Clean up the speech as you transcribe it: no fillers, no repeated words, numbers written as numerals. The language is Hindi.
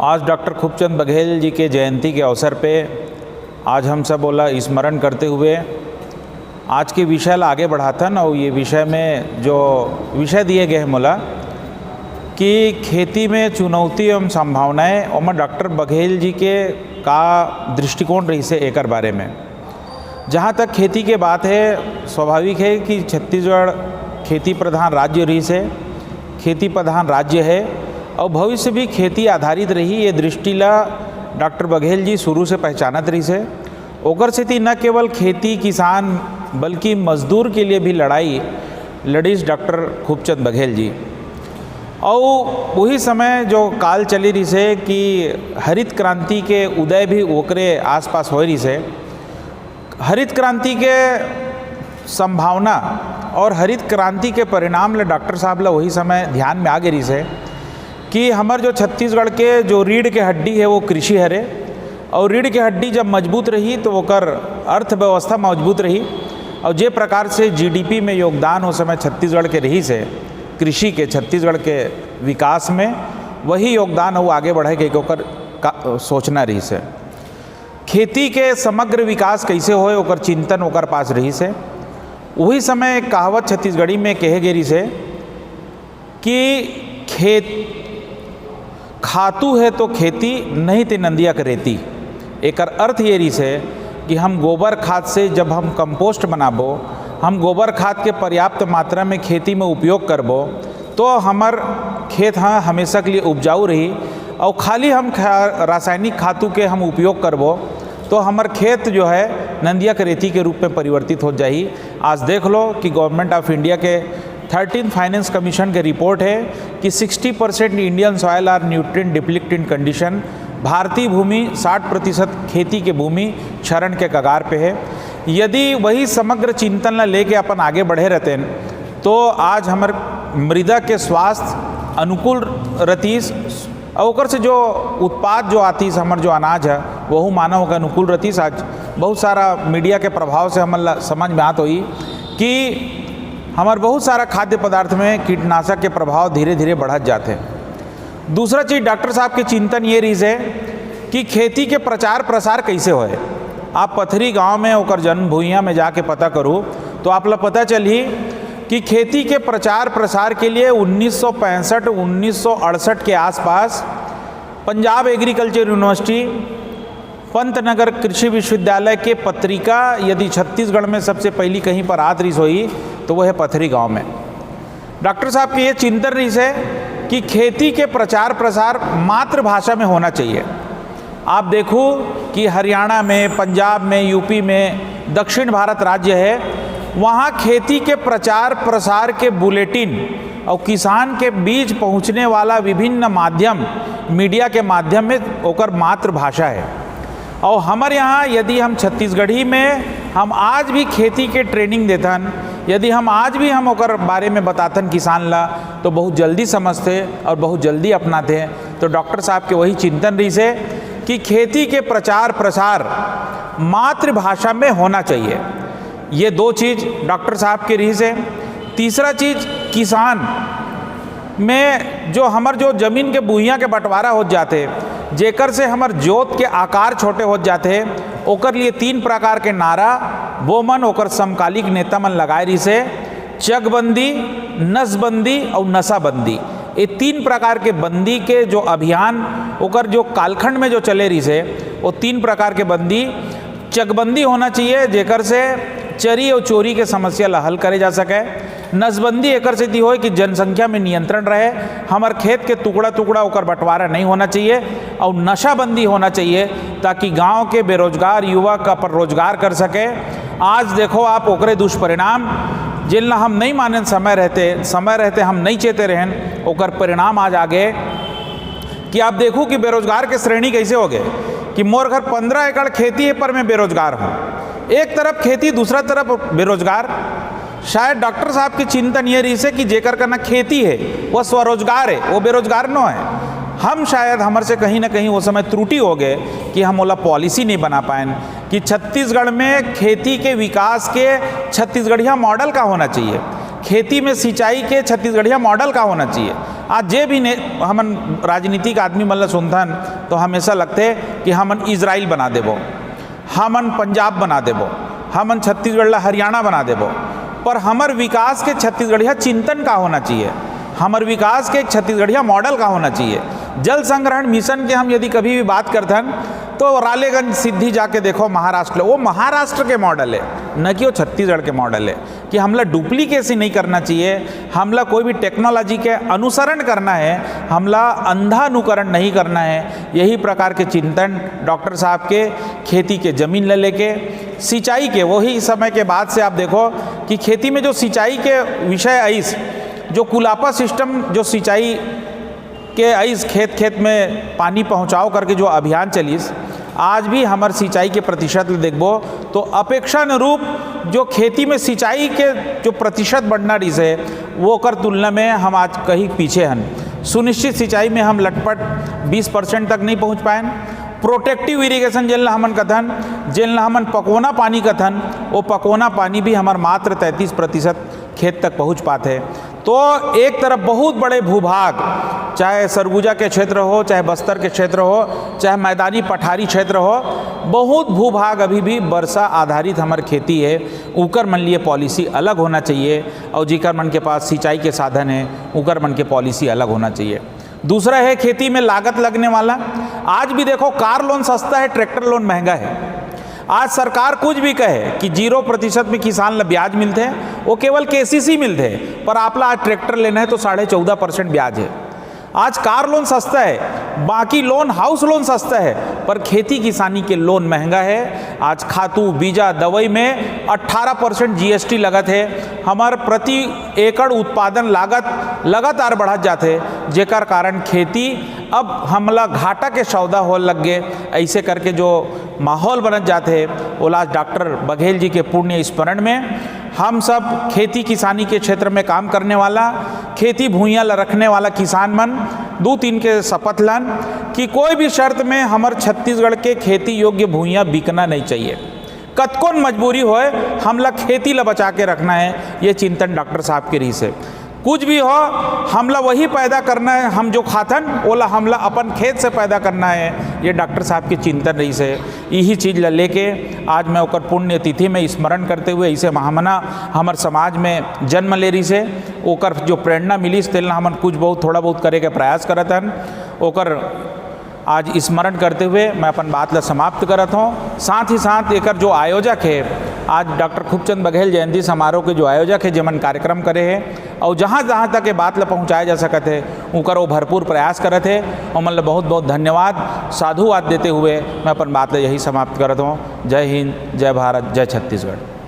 आज डॉक्टर खूबचंद बघेल जी के जयंती के अवसर पे आज हम सब बोला स्मरण करते हुए आज के विषय ला आगे बढ़ाथन। और ये विषय में जो विषय दिए गए हैं मोला कि खेती में चुनौती एवं संभावनाएं, और मैं डॉक्टर बघेल जी के का दृष्टिकोण रही से एकर बारे में। जहाँ तक खेती के बात है, स्वाभाविक है कि छत्तीसगढ़ खेती प्रधान राज्य रही से, खेती प्रधान राज्य है और भविष्य भी खेती आधारित रही। ये दृष्टि ला डॉक्टर बघेल जी शुरू से पहचानत रही से। ओकर से न केवल खेती किसान बल्कि मजदूर के लिए भी लड़ाई लड़ीस डॉक्टर खूबचंद बघेल जी। और वही समय जो काल चली रही से कि हरित क्रांति के उदय भी ओकरे आसपास हो रही से। हरित क्रांति के संभावना और हरित क्रांति के परिणाम ले डॉक्टर साहब ला वही समय ध्यान में आ गई से कि हमार जो छत्तीसगढ़ के जो रीढ़ के हड्डी है वो कृषि हरे, और रीढ़ के हड्डी जब मजबूत रही तो ओकर अर्थव्यवस्था मजबूत रही। और जे प्रकार से जीडीपी में योगदान उस समय छत्तीसगढ़ के रही से कृषि के छत्तीसगढ़ के विकास में, वही योगदान वो आगे बढ़े ओकर सोचना रही से। खेती के समग्र विकास कैसे होए ओकर चिंतन ओकर पास रही से। वही समय एक कहावत छत्तीसगढ़ी में कहे गेरी से कि खेत खातू है तो खेती, नहीं ते नंदिया करेती। एकर अर्थ ये रही से कि हम गोबर खाद से जब हम कंपोस्ट बनाबो, हम गोबर खाद के पर्याप्त मात्रा में खेती में उपयोग करबो तो हमार खेत हाँ हमेशा के लिए उपजाऊ रही। और खाली हम रासायनिक खातू के हम उपयोग करबो तो हमार खेत जो है नंदिया के रेती के रूप में परिवर्तित हो जाही। आज देख लो कि गवर्नमेंट ऑफ इंडिया के 13th फाइनेंस कमीशन की रिपोर्ट है कि 60% Indian soil are nutrient depleted condition. भारतीय भूमि 60% खेती के भूमि क्षरण के कगार पे है। यदि वही समग्र चिंतन ला लेके अपन आगे बढ़े रहते हैं तो आज हमार मृदा के स्वास्थ्य अनुकूल रतीस, और से जो उत्पाद जो आतीस हमार जो अनाज है वह मानव के अनुकूल रतीस। आज बहुत सारा मीडिया के प्रभाव से हमारे समझ में आत हुई कि हमारे बहुत सारा खाद्य पदार्थ में कीटनाशक के प्रभाव धीरे धीरे बढ़त जाते हैं। दूसरा चीज़ डॉक्टर साहब के चिंतन ये रही है कि खेती के प्रचार प्रसार कैसे होए। आप पथरी गांव में होकर जन्म भूइयाँ में जाके पता करूँ तो आप लोग पता चली कि खेती के प्रचार प्रसार के लिए 1965-1968 के आसपास पंजाब एग्रीकल्चर यूनिवर्सिटी, पंतनगर कृषि विश्वविद्यालय के पत्रिका यदि छत्तीसगढ़ में सबसे पहली कहीं पर आदरिश हुई तो वह है पथरी गांव में। डॉक्टर साहब की ये चिंतन रही है कि खेती के प्रचार प्रसार मातृभाषा में होना चाहिए। आप देखो कि हरियाणा में, पंजाब में, यूपी में, दक्षिण भारत राज्य है, वहाँ खेती के प्रचार प्रसार के बुलेटिन और किसान के बीच पहुँचने वाला विभिन्न माध्यम मीडिया के माध्यम में ओकर मातृभाषा है। और हमारे यहाँ यदि हम छत्तीसगढ़ी में हम आज भी खेती के ट्रेनिंग देथन, यदि हम आज भी हम ओकर बारे में बताथन किसान ला तो बहुत जल्दी समझते और बहुत जल्दी अपनाते हैं। तो डॉक्टर साहब के वही चिंतन रही से कि खेती के प्रचार प्रसार मातृभाषा में होना चाहिए। ये दो चीज़ डॉक्टर साहब की रही से। तीसरा चीज़ किसान में जो हमार जो ज़मीन के बुहियाँ के बंटवारा हो जाते जेकर से हमार जोत के आकार छोटे हो जाते, ओकर लिए 3 प्रकार के नारा वो मन ओकर समकालिक नेता मन लगाए रही से। चकबंदी, नसबंदी और नशाबंदी, ये 3 प्रकार के बंदी के जो अभियान ओकर जो कालखंड में जो चले रही से वो 3 प्रकार के बंदी। चकबंदी होना चाहिए जेकर से चरी और चोरी के समस्या ला हल करे जा सके। नसबंदी एकर से दी हो कि जनसंख्या में नियंत्रण रहे, हमार खेत के टुकड़ा टुकड़ा ओकर बंटवारा नहीं होना चाहिए। और नशाबंदी होना चाहिए ताकि गांव के बेरोजगार युवा का पर रोजगार कर सके। आज देखो आप ओकरे दुष्परिणाम जिन हम नहीं माने समय रहते हम नहीं चेते रहें, ओकर परिणाम आज आगे कि आप देखो कि बेरोजगार के श्रेणी कैसे हो गए कि मोर घर 15 एकड़ खेती है पर मैं बेरोजगार हूँ। एक तरफ खेती, दूसरा तरफ बेरोजगार। शायद डॉक्टर साहब की चिंतन ये रही है कि जेकर करना खेती है वह स्वरोजगार है, वो बेरोजगार न है। हम शायद हमारे से कहीं ना कहीं वो समय त्रुटि हो गए कि हम ओला पॉलिसी नहीं बना पाए कि छत्तीसगढ़ में खेती के विकास के छत्तीसगढ़िया मॉडल का होना चाहिए, खेती में सिंचाई के छत्तीसगढ़िया मॉडल का होना चाहिए। आज जे भी हमन राजनीतिक आदमी मन ल सुनथन तो हमेशा लगते कि हमन इजराइल बना देबो, हमन पंजाब बना देबो, हमन छत्तीसगढ़ ला हरियाणा बना देबो। पर हमर विकास के छत्तीसगढ़िया चिंतन का होना चाहिए, हमर विकास के छत्तीसगढ़िया मॉडल का होना चाहिए। जल संग्रहण मिशन के हम यदि कभी भी बात करते हैं तो रालेगंज सिद्धि जाके देखो महाराष्ट्र, वो महाराष्ट्र के मॉडल है, न कि वो छत्तीसगढ़ के मॉडल है। कि हमला डुप्लीकेसी नहीं करना चाहिए, हमला कोई भी टेक्नोलॉजी के अनुसरण करना है, हमला अंधा अनुकरण नहीं करना है। यही प्रकार के चिंतन डॉक्टर साहब के खेती के ज़मीन ले लेके सिंचाई के वही समय के बाद से आप देखो कि खेती में जो सिंचाई के विषय आइस, जो कुलापा सिस्टम जो सिंचाई के आइस खेत खेत में पानी पहुँचाओ करके जो अभियान चलिस, आज भी हमार सिंचाई के प्रतिशत देखबो तो अपेक्षानुरूप जो खेती में सिंचाई के जो प्रतिशत बढ़ना रही है वो कर तुलना में हम आज कहीं पीछे हैं। सुनिश्चित सिंचाई में हम लटपट 20% तक नहीं पहुंच पाए। प्रोटेक्टिव इरिगेशन जिनला हमन कथन, जिनला हमन पकोना पानी कथन, वो पकोना पानी भी हमार मात्र 33% खेत तक पहुंच पाते हैं। तो एक तरफ बहुत बड़े भूभाग, चाहे सरगुजा के क्षेत्र हो, चाहे बस्तर के क्षेत्र हो, चाहे मैदानी पठारी क्षेत्र हो, बहुत भूभाग अभी भी वर्षा आधारित हमार खेती है। उकर मन लिए पॉलिसी अलग होना चाहिए और जिकर मन के पास सिंचाई के साधन है उकर मन के पॉलिसी अलग होना चाहिए। दूसरा है खेती में लागत लगने वाला। आज भी देखो कार लोन सस्ता है, ट्रैक्टर लोन महंगा है। आज सरकार कुछ भी कहे कि 0% में किसान ला ब्याज मिलते हैं, वो केवल KCC मिलते हैं, पर आपला आज ट्रैक्टर लेना है तो 14.5% ब्याज है। आज कार लोन सस्ता है, बाकी लोन हाउस लोन सस्ता है, पर खेती किसानी के लोन महंगा है। आज खातू बीजा दवाई में 18% GST लगत है। हमार प्रति एकड़ उत्पादन लागत लगातार बढ़त जाते, जेकर कारण खेती अब हमला घाटा के सौदा हो लग गए। ऐसे करके जो माहौल बनत जाते ओला डॉक्टर बघेल जी के पुण्य स्मरण में हम सब खेती किसानी के क्षेत्र में काम करने वाला, खेती भूइयाँ ला रखने वाला किसान मन 2-3 के शपथ लन कि कोई भी शर्त में हमार छत्तीसगढ़ के खेती योग्य भूइयाँ बिकना नहीं चाहिए। कतकोन मजबूरी होए हमला खेती ला बचा के रखना है। ये चिंतन डॉक्टर साहब के रही से कुछ भी हो हमला वही पैदा करना है, हम जो खातन ओला हमला अपन खेत से पैदा करना है। ये डॉक्टर साहब के चिंतन रही से यही चीज़ ला लेके आज मैं ओकर पुण्य तिथि में स्मरण करते हुए इसे महामना हमार समाज में जन्म ले रही से ओकर जो प्रेरणा मिली तेल हमन कुछ बहुत थोड़ा बहुत करे के प्रयास करत हन। ओकर आज स्मरण करते हुए मैं अपन बात ला समाप्त करत हूँ। साथ ही साथ एकर जो आयोजक है आज डॉक्टर खूबचंद बघेल जयंती समारोह के जो आयोजक है जेमन कार्यक्रम करे हैं और जहाँ जहाँ तक ये बात ला पहुँचाया जा सकत है उनकर वो भरपूर प्रयास करत है और मतलब बहुत बहुत धन्यवाद साधुवाद देते हुए मैं अपन बात ला यही समाप्त करत हूँ। जय हिंद, जय भारत, जय छत्तीसगढ़।